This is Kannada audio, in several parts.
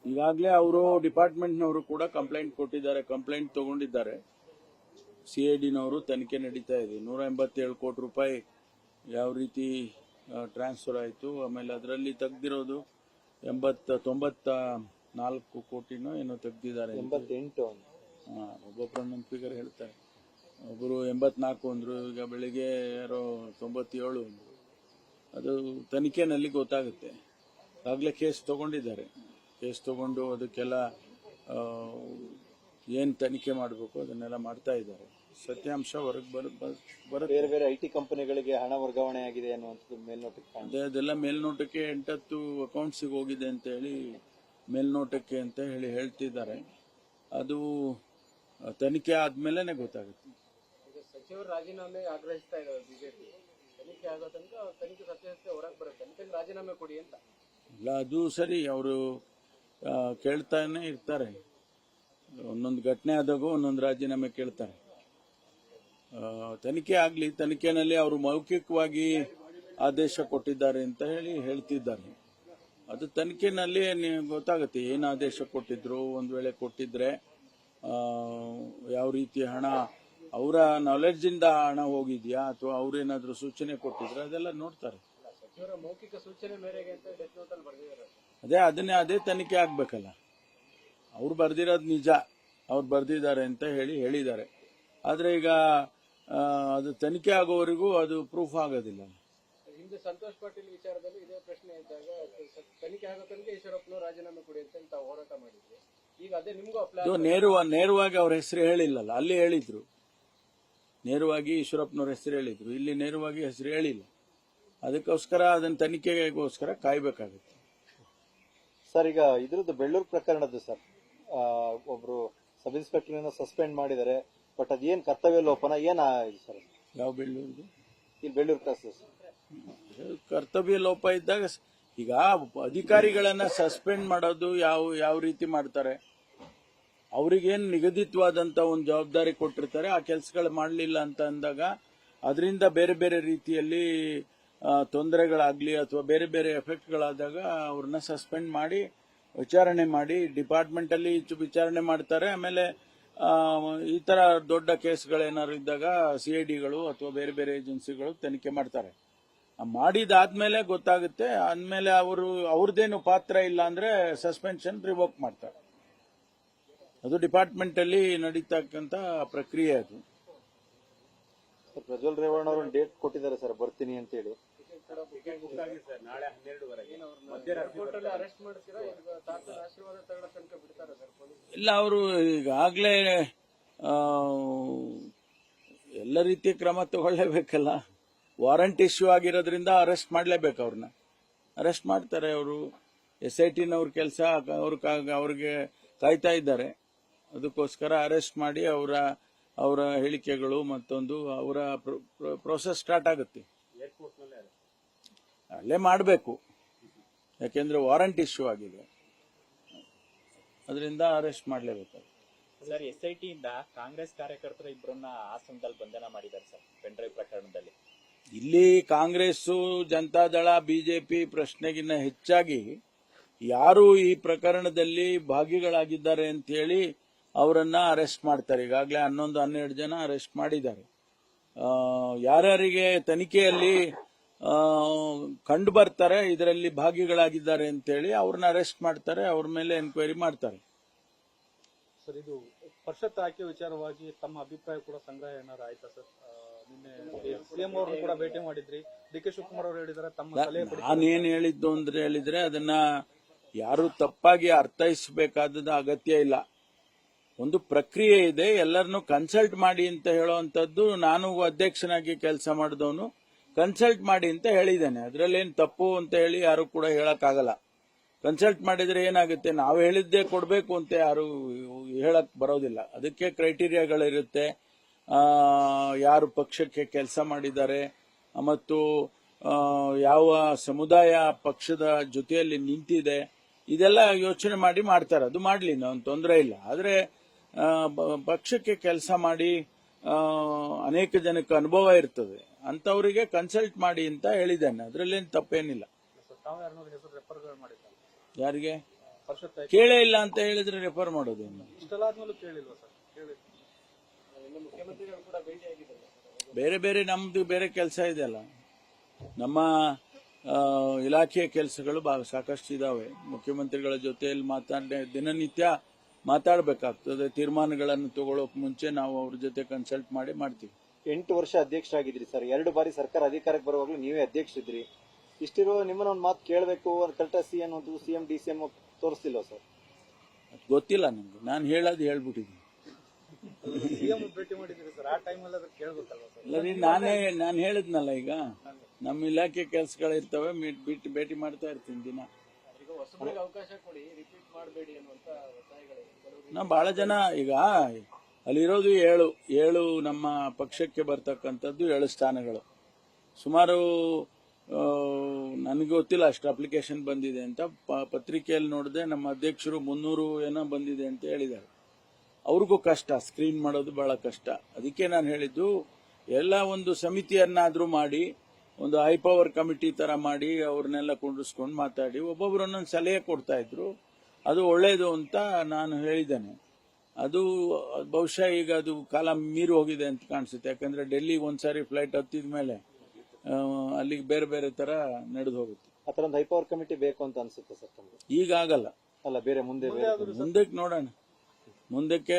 ಈಗಾಗಲೇ ಅವರು ಡಿಪಾರ್ಟ್ಮೆಂಟ್ನವರು ಕೂಡ ಕಂಪ್ಲೇಂಟ್ ಕೊಟ್ಟಿದ್ದಾರೆ, ಕಂಪ್ಲೇಂಟ್ ತಗೊಂಡಿದ್ದಾರೆ. ಸಿಐಡಿನವರು ತನಿಖೆ ನಡೀತಾ ಇದೆ. 187 ಕೋಟಿ ರೂಪಾಯಿ ಯಾವ ರೀತಿ ಟ್ರಾನ್ಸ್ಫರ್ ಆಯಿತು, ಆಮೇಲೆ ಅದರಲ್ಲಿ ತೆಗ್ದಿರೋದು 94 ಕೋಟಿನೋ ಏನೋ ತೆಗ್ದಿದ್ದಾರೆ. 88 ಒಬ್ಬೊಬ್ಬರ ಫಿಗರ್ ಹೇಳ್ತಾರೆ. ಒಬ್ಬರು 84 ಅಂದ್ರು, ಈಗ ಬೆಳಿಗ್ಗೆ ಯಾರೋ 97 ಅಂದ್ರು. ಅದು ತನಿಖೆನಲ್ಲಿ ಗೊತ್ತಾಗುತ್ತೆ. ಆಗಲೇ ಕೇಸ್ ತಗೊಂಡಿದ್ದಾರೆ. ಕೇಸ್ ತಗೊಂಡು ಅದಕ್ಕೆಲ್ಲ ಏನು ತನಿಖೆ ಮಾಡಬೇಕು ಅದನ್ನೆಲ್ಲ ಮಾಡ್ತಾ ಇದ್ದಾರೆ. ಸತ್ಯಾಂಶ ಹೊರಗೆ ಬರುತ್ತೆ. ಬೇರೆ ಬೇರೆ ಐಟಿ ಕಂಪನಿಗಳಿಗೆ ಹಣ ವರ್ಗಾವಣೆ ಆಗಿದೆ ಅನ್ನುವಂಥದ್ದು ಮೇಲ್ನೋಟಕ್ಕೆ ಕಾಣ್ತದೆ. ಅದೆಲ್ಲ ಮೇಲ್ನೋಟಕ್ಕೆ 8-10 ಅಕೌಂಟ್ಸಿಗೆ ಹೋಗಿದೆ ಅಂತ ಹೇಳಿ ಮೇಲ್ನೋಟಕ್ಕೆ ಅಂತ ಹೇಳಿ ಹೇಳ್ತಿದ್ದಾರೆ. ಅದು ತನಿಖೆ ಆದ್ಮೇಲೆ ಗೊತ್ತಾಗುತ್ತೆ. ಸಚಿವರು ರಾಜೀನಾಮೆ ಆಗ್ರಹಿಸ್ತಾ ಇದ್ದಾರೆ ಬಿಜೆಪಿ. ತನಿಖೆ ಆಗೋ ತನಕ ತನಿಖೆ ಸತ್ಯಾಸತ್ಯ ಹೊರಗೆ ಬರುತ್ತೆ ಅಂತ ರಾಜೀನಾಮೆ ಕೊಡಿ ಅಂತ. ಇಲ್ಲ, ಅದು ಸರಿ, ಅವರು ಕೇಳ್ತಾನೆ ಇರ್ತಾರೆ. ಒಂದೊಂದು ಘಟನೆ ಆದಾಗ ಒಂದೊಂದು ರಾಜೀನಾಮೆ ಕೇಳ್ತಾರೆ. ತನಿಖೆ ಆಗಲಿ, ತನಿಖೆನಲ್ಲಿ ಅವರು ಮೌಖಿಕವಾಗಿ ಆದೇಶ ಕೊಟ್ಟಿದ್ದಾರೆ ಅಂತ ಹೇಳಿ ಹೇಳ್ತಿದ್ದಾರೆ. ಅದು ತನಿಖೆನಲ್ಲಿ ಗೊತ್ತಾಗುತ್ತೆ ಏನು ಆದೇಶ ಕೊಟ್ಟಿದ್ರು. ಒಂದು ವೇಳೆ ಕೊಟ್ಟಿದ್ರೆ ಯಾವ ರೀತಿ ಹಣ ಅವರ ನಾಲೆಡ್ಜ್ ಇಂದ ಹಣ ಹೋಗಿದ್ಯಾ ಅಥವಾ ಅವ್ರೇನಾದ್ರೂ ಸೂಚನೆ ಕೊಟ್ಟಿದ್ರೆ ಅದೆಲ್ಲ ನೋಡ್ತಾರೆ. ಸಚಿವರ ಮೌಖಿಕ ಸೂಚನೆ ಮೇರೆಗೆ ಅಂತ ಡೆತ್ ನೋಟ್ ಅಲ್ಲಿ ಬರೆದಿದ್ದಾರೆ. ಅದೇ ತನಿಖೆ ಆಗ್ಬೇಕಲ್ಲ. ಅವ್ರು ಬರ್ದಿರೋದು ನಿಜ, ಅವ್ರು ಬರ್ದಿದ್ದಾರೆ ಅಂತ ಹೇಳಿದ್ದಾರೆ. ಆದ್ರೆ ಈಗ ಅದು ತನಿಖೆ ಆಗೋವರೆಗೂ ಅದು ಪ್ರೂಫ್ ಆಗೋದಿಲ್ಲ. ಹಿಂದೆ ಸಂತೋಷ್ ಪಾಟೀಲ್ ವಿಚಾರದಲ್ಲಿ ಇದೇ ಪ್ರಶ್ನೆ ಇದ್ದಾಗ ತನಿಖೆ ಆಗೋ ತನಕ ಈಶ್ವರಪ್ಪನವರು ರಾಜೀನಾಮೆ ಕೊಡಿ ಅಂತ ತಾವು ಹೋರಾಟ ಮಾಡಿದ್ವಿ. ಈಗ ಅದೇ ನಿಮ್ಗೂ ನೇರವಾಗಿ ಅವ್ರ ಹೆಸರು ಹೇಳಿಲ್ಲಲ್ಲ. ಅಲ್ಲಿ ಹೇಳಿದ್ರು, ನೇರವಾಗಿ ಈಶ್ವರಪ್ಪನವ್ರ ಹೆಸರು ಹೇಳಿದ್ರು. ಇಲ್ಲಿ ನೇರವಾಗಿ ಹೆಸರು ಹೇಳಿಲ್ಲ. ಅದಕ್ಕೋಸ್ಕರ ಅದನ್ನ ತನಿಖೆಗೋಸ್ಕರ ಕಾಯ್ಬೇಕಾಗುತ್ತೆ. ಸರ್, ಈಗ ಇದ್ರದ್ದು ಬೆಳ್ಳೂರು ಪ್ರಕರಣದ್ದು ಸರ್, ಒಬ್ರು ಸಬ್ ಇನ್ಸ್ಪೆಕ್ಟರ್ ಸಸ್ಪೆಂಡ್ ಮಾಡಿದ್ದಾರೆ. ಬಟ್ ಅದೇನ್ ಕರ್ತವ್ಯ ಲೋಪನ ಏನಾಗಿದೆ ಸರ್? ಯಾವ ಬೆಳ್ಳೂರು? ಇಲ್ಲಿ ಬೆಳ್ಳೂರು ಕ್ಲಾಸ್ ಕರ್ತವ್ಯ ಲೋಪ ಇದ್ದಾಗ ಈಗ ಅಧಿಕಾರಿಗಳನ್ನ ಸಸ್ಪೆಂಡ್ ಮಾಡೋದು ಯಾವ ರೀತಿ ಮಾಡ್ತಾರೆ? ಅವ್ರಿಗೇನು ನಿಗದಿತವಾದಂತ ಒಂದು ಜವಾಬ್ದಾರಿ ಕೊಟ್ಟಿರ್ತಾರೆ, ಆ ಕೆಲಸಗಳು ಮಾಡಲಿಲ್ಲ ಅಂತ ಅಂದಾಗ ಅದರಿಂದ ಬೇರೆ ಬೇರೆ ರೀತಿಯಲ್ಲಿ ತೊಂದರೆಗಳಾಗ್ಲಿ ಅಥವಾ ಬೇರೆ ಬೇರೆ ಎಫೆಕ್ಟ್ಗಳಾದಾಗ ಅವ್ರನ್ನ ಸಸ್ಪೆಂಡ್ ಮಾಡಿ ವಿಚಾರಣೆ ಮಾಡಿ ಡಿಪಾರ್ಟ್ಮೆಂಟ್ ಅಲ್ಲಿ ವಿಚಾರಣೆ ಮಾಡ್ತಾರೆ. ಆಮೇಲೆ ಈ ತರ ದೊಡ್ಡ ಕೇಸ್ಗಳೇನಾದ್ರು ಇದ್ದಾಗ ಸಿಐಡಿಗಳು ಅಥವಾ ಬೇರೆ ಬೇರೆ ಏಜೆನ್ಸಿಗಳು ತನಿಖೆ ಮಾಡ್ತಾರೆ. ಮಾಡಿದಾದ್ಮೇಲೆ ಗೊತ್ತಾಗುತ್ತೆ. ಆದ್ಮೇಲೆ ಅವ್ರದ್ದೇನು ಪಾತ್ರ ಇಲ್ಲ ಅಂದ್ರೆ ಸಸ್ಪೆನ್ಷನ್ ರಿವೋಕ್ ಮಾಡ್ತಾರೆ. ಅದು ಡಿಪಾರ್ಟ್ಮೆಂಟ್ ಅಲ್ಲಿ ನಡೀತಕ್ಕಂತ ಪ್ರಕ್ರಿಯೆ. ಅದು ಪ್ರಜ್ವಲ್ ರೇವಣ್ಣ ಅವರು ಡೇಟ್ ಕೊಟ್ಟಿದ್ದಾರೆ ಸರ್, ಬರ್ತೀನಿ ಅಂತ ಹೇಳಿ. ಇಲ್ಲ, ಅವರು ಈಗಾಗಲೇ ಎಲ್ಲ ರೀತಿಯ ಕ್ರಮ ತಗೊಳ್ಳೇಬೇಕಲ್ಲ. ವಾರಂಟ್ ಇಶ್ಯೂ ಆಗಿರೋದ್ರಿಂದ ಅರೆಸ್ಟ್ ಮಾಡಲೇಬೇಕು. ಅವ್ರನ್ನ ಅರೆಸ್ಟ್ ಮಾಡ್ತಾರೆ. ಅವರು SITನವ್ರ ಕೆಲಸ ಅವ್ರಿಗೆ ಕಾಯ್ತಾ ಇದ್ದಾರೆ. ಅದಕ್ಕೋಸ್ಕರ ಅರೆಸ್ಟ್ ಮಾಡಿ ಅವರ ಹೇಳಿಕೆಗಳು ಮತ್ತೊಂದು ಅವರ ಪ್ರೋಸೆಸ್ ಸ್ಟಾರ್ಟ್ ಆಗುತ್ತೆ. ಅಲ್ಲೇ ಮಾಡಬೇಕು, ಯಾಕೆಂದ್ರೆ ವಾರಂಟ್ ಇಶ್ಯೂ ಆಗಿದೆ. ಅದರಿಂದ ಅರೆಸ್ಟ್ ಮಾಡಲೇಬೇಕು. ಸರ್, SIT ಇಂದ ಕಾಂಗ್ರೆಸ್ ಕಾರ್ಯಕರ್ತರು ಇಬ್ಬರನ್ನ ಹಾಸನದಲ್ಲಿ ಬಂಧನ ಮಾಡಿದ್ದಾರೆ ಸರ್, ಪೆನ್ಡ್ರೈವ್ ಪ್ರಕರಣದಲ್ಲಿ. ಇಲ್ಲಿ ಕಾಂಗ್ರೆಸ್, ಜನತಾದಳ, ಬಿಜೆಪಿ ಪ್ರಶ್ನೆಗಿನ್ನ ಹೆಚ್ಚಾಗಿ ಯಾರು ಈ ಪ್ರಕರಣದಲ್ಲಿ ಭಾಗಿಗಳಾಗಿದ್ದಾರೆ ಅಂತ ಹೇಳಿ ಅವರನ್ನ ಅರೆಸ್ಟ್ ಮಾಡ್ತಾರೆ. ಈಗಾಗಲೇ 11-12 ಜನ ಅರೆಸ್ಟ್ ಮಾಡಿದ್ದಾರೆ. ಯಾರ್ಯಾರಿಗೆ ತನಿಖೆಯಲ್ಲಿ ಕಂಡು ಬರ್ತಾರೆ ಇದರಲ್ಲಿ ಭಾಗಿಗಳಾಗಿದ್ದಾರೆ ಅಂತ ಹೇಳಿ ಅವ್ರನ್ನ ಅರೆಸ್ಟ್ ಮಾಡ್ತಾರೆ. ಅವ್ರ ಮೇಲೆ ಎನ್ಕ್ವೈರಿ ಮಾಡ್ತಾರೆ. ಸರ್, ಇದು ಪರಿಷತ್ ಆಯ್ಕೆ ವಿಚಾರವಾಗಿ ತಮ್ಮ ಅಭಿಪ್ರಾಯ ಕೂಡ ಸಂಗ್ರಹ ಏನಾರು ಆಯ್ತಾ ಸರ್? ನಿನ್ನೆ ಸಿಎಂ ಅವರು ಕೂಡ ಭೇಟಿ ಮಾಡಿದ್ರಿ. DK ಶಿವಕುಮಾರ್ ಅವರು ಹೇಳಿದ್ದಾರೆ ತಮ್ಮ ಸಲಹೆ. ನಾನೇನ್ ಹೇಳಿದ್ದು ಅಂದ್ರೆ ಹೇಳಿದ್ರೆ ಅದನ್ನ ಯಾರು ತಪ್ಪಾಗಿ ಅರ್ಥೈಸಬೇಕಾದ ಅಗತ್ಯ ಇಲ್ಲ. ಒಂದು ಪ್ರಕ್ರಿಯೆ ಇದೆ, ಎಲ್ಲರನ್ನು ಕನ್ಸಲ್ಟ್ ಮಾಡಿ ಅಂತ ಹೇಳುವಂತದ್ದು. ನಾನು ಅಧ್ಯಕ್ಷನಾಗಿ ಕೆಲಸ ಮಾಡಿದವನು ಕನ್ಸಲ್ಟ್ ಮಾಡಿ ಅಂತ ಹೇಳಿದ್ದೇನೆ. ಅದರಲ್ಲೇನು ತಪ್ಪು ಅಂತ ಹೇಳಿ ಯಾರು ಕೂಡ ಹೇಳಕ್ಕಾಗಲ್ಲ. ಕನ್ಸಲ್ಟ್ ಮಾಡಿದ್ರೆ ಏನಾಗುತ್ತೆ, ನಾವು ಹೇಳಿದ್ದೇ ಕೊಡಬೇಕು ಅಂತ ಯಾರು ಹೇಳಕ್ ಬರೋದಿಲ್ಲ. ಅದಕ್ಕೆ ಕ್ರೈಟೀರಿಯಾಗಳಿರುತ್ತೆ. ಯಾರು ಪಕ್ಷಕ್ಕೆ ಕೆಲಸ ಮಾಡಿದ್ದಾರೆ ಮತ್ತು ಯಾವ ಸಮುದಾಯ ಪಕ್ಷದ ಜೊತೆಯಲ್ಲಿ ನಿಂತಿದೆ, ಇದೆಲ್ಲ ಯೋಚನೆ ಮಾಡಿ ಮಾಡ್ತಾರೆ. ಅದು ಮಾಡಲಿ, ನಾವು ತೊಂದರೆ ಇಲ್ಲ. ಆದರೆ ಪಕ್ಷಕ್ಕೆ ಕೆಲಸ ಮಾಡಿ ಅನೇಕ ಜನಕ್ಕೆ ಅನುಭವ ಇರ್ತದೆ, ಅಂತವರಿಗೆ ಕನ್ಸಲ್ಟ್ ಮಾಡಿ ಅಂತ ಹೇಳಿದ್ದೇನೆ. ಅದರಲ್ಲೇನು ತಪ್ಪೇನಿಲ್ಲ. ತಾವು ಯಾರನ್ನೋ ಹೆಸರು ರೆಫರ್ ಮಾಡಿದ್ದಾರೆ. ಯಾರಿಗೆ? ಪರಿಷತ್ ಆಯ್ಕೆ ಕೇಳೇ ಇಲ್ಲ ಅಂತ ಹೇಳಿದ್ರೆ ರೆಫರ್ ಮಾಡೋದು. ಇಷ್ಟೆಲ್ಲ ಆದ್ಮೇಲೂ ಕೇಳಿಲ್ವಾ ಸರ್? ಕೇಳಿ ಇನ್ನು ಮುಖ್ಯಮಂತ್ರಿಗಳು ಕೂಡ ಭೇಟಿಯಾಗಿದ್ದಾರೆ ಸರ್. ಬೇರೆ ಬೇರೆ ನಮ್ದು ಬೇರೆ ಕೆಲಸ ಇದೆಯಲ್ಲ, ನಮ್ಮ ಇಲಾಖೆಯ ಕೆಲಸಗಳು ಸಾಕಷ್ಟು ಇದಾವೆ. ಮುಖ್ಯಮಂತ್ರಿಗಳ ಜೊತೆಯಲ್ಲಿ ದಿನನಿತ್ಯ ಮಾತಾಡಬೇಕಾಗ್ತದೆ. ತೀರ್ಮಾನಗಳನ್ನು ತಗೊಳ್ಳೋಕೆ ಮುಂಚೆ ನಾವು ಅವ್ರ ಜೊತೆ ಕನ್ಸಲ್ಟ್ ಮಾಡಿ ಮಾಡ್ತೀವಿ. 8 ವರ್ಷ ಅಧ್ಯಕ್ಷರಾಗಿದ್ರಿ ಸರ್. 2 ಬಾರಿ ಸರ್ಕಾರ ಅಧಿಕಾರಕ್ಕೆ ಬರುವಾಗಲೂ ನೀವೇ ಅಧ್ಯಕ್ಷರಿದ್ರಿ. ಇಷ್ಟಿರೋ ನಿಮ್ಮನ್ನ ಒಂದು ಮಾತು ಕೇಳಬೇಕು ಕರೆಕ್ಟಾಗಿ ಅನ್ನೋದು ಸಿಎಂ ಡಿಸಿಎಂ ತೋರಿಸ್ತಿಲ್ವಾ ಸರ್? ಗೊತ್ತಿಲ್ಲ ನನಗೆ, ನಾನು ಹೇಳೋದು ಹೇಳ್ಬಿಟ್ಟಿದ್ದೀನಿ. ಸಿಎಂ ಭೇಟಿ ಮಾಡಿದ್ರಿ ಸರ್, ಆ ಟೈಮಲ್ಲಿ ಅದ್ರ ಕೇಳ್ಬೇಕಲ್ವಾ ಸರ್? ಅಲ್ಲರಿ ನಾನು ಹೇಳಿದ್ನಲ್ಲ, ಈಗ ನಮ್ಮ ಇಲಾಖೆ ಕೆಲಸಗಳಿರ್ತವೆ, ಭೇಟಿ ಮಾಡ್ತಾ ಇರ್ತೀನಿ ದಿನ. ಈಗ ಹೊಸಬರಿಗೆ ಅವಕಾಶ ಕೊಡಿ, ರಿಪೀಟ್ ಮಾಡಬೇಡಿ ಅನ್ನುವಂತ ಒತ್ತಾಯಗಳಿವೆ ಕೆಲವರು. ನಾವು ಬಹಳ ಜನ ಈಗ ಅಲ್ಲಿರೋದು 7 ನಮ್ಮ ಪಕ್ಷಕ್ಕೆ ಬರ್ತಕ್ಕಂಥದ್ದು 7 ಸ್ಥಾನಗಳು. ಸುಮಾರು ನನಗೆ ಗೊತ್ತಿಲ್ಲ ಅಷ್ಟು ಅಪ್ಲಿಕೇಶನ್ ಬಂದಿದೆ ಅಂತ. ಪತ್ರಿಕೆಯಲ್ಲಿ ನೋಡಿದೆ ನಮ್ಮ ಅಧ್ಯಕ್ಷರು 300 ಏನೋ ಬಂದಿದೆ ಅಂತ ಹೇಳಿದ್ದಾರೆ. ಅವ್ರಿಗೂ ಕಷ್ಟ, ಸ್ಕ್ರೀನ್ ಮಾಡೋದು ಬಹಳ ಕಷ್ಟ. ಅದಕ್ಕೆ ನಾನು ಹೇಳಿದ್ದು, ಎಲ್ಲ ಒಂದು ಸಮಿತಿಯನ್ನಾದ್ರೂ ಮಾಡಿ, ಒಂದು ಹೈ ಪವರ್ ಕಮಿಟಿ ತರ ಮಾಡಿ ಅವ್ರನ್ನೆಲ್ಲ ಕುಂಡಿಸ್ಕೊಂಡು ಮಾತಾಡಿ ಒಬ್ಬೊಬ್ರು ಒಂದೊಂದು ಸಲಹೆ ಕೊಡ್ತಾ ಇದ್ರು. ಅದು ಒಳ್ಳೇದು ಅಂತ ನಾನು ಹೇಳಿದ್ದೇನೆ. ಅದು ಬಹುಶಃ ಈಗ ಅದು ಕಾಲ ಮೀರಿ ಹೋಗಿದೆ ಅಂತ ಕಾಣಿಸುತ್ತೆ. ಯಾಕಂದ್ರೆ ಡೆಲ್ಲಿಗೆ ಒಂದ್ಸಾರಿ ಫ್ಲೈಟ್ ಹತ್ತಿದ ಮೇಲೆ ಅಲ್ಲಿಗೆ ಬೇರೆ ಬೇರೆ ತರ ನಡೆದು ಹೋಗುತ್ತೆ. ಆ ಥರ ಒಂದು ಹೈ ಪವರ್ ಕಮಿಟಿ ಬೇಕು ಅಂತ ಅನ್ಸುತ್ತೆ ಸರ್ ತಮಗೆ? ಈಗ ಆಗಲ್ಲ, ಅಲ್ಲ ಬೇರೆ ಮುಂದಕ್ಕೆ ನೋಡೋಣ, ಮುಂದಕ್ಕೆ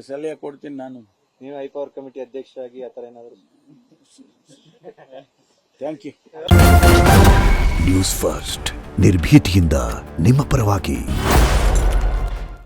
ಸಲಹೆ ಕೊಡ್ತೀನಿ ನಾನು. ನೀವು ಹೈ ಪವರ್ ಕಮಿಟಿ ಅಧ್ಯಕ್ಷರಾಗಿ ಆ ಥರ ಏನಾದರೂ? Thank you. ನ್ಯೂಸ್ ಫಸ್ಟ್ ನಿರ್ಭೀತಿಯಿಂದ ನಿಮ್ಮ ಪರವಾಗಿ.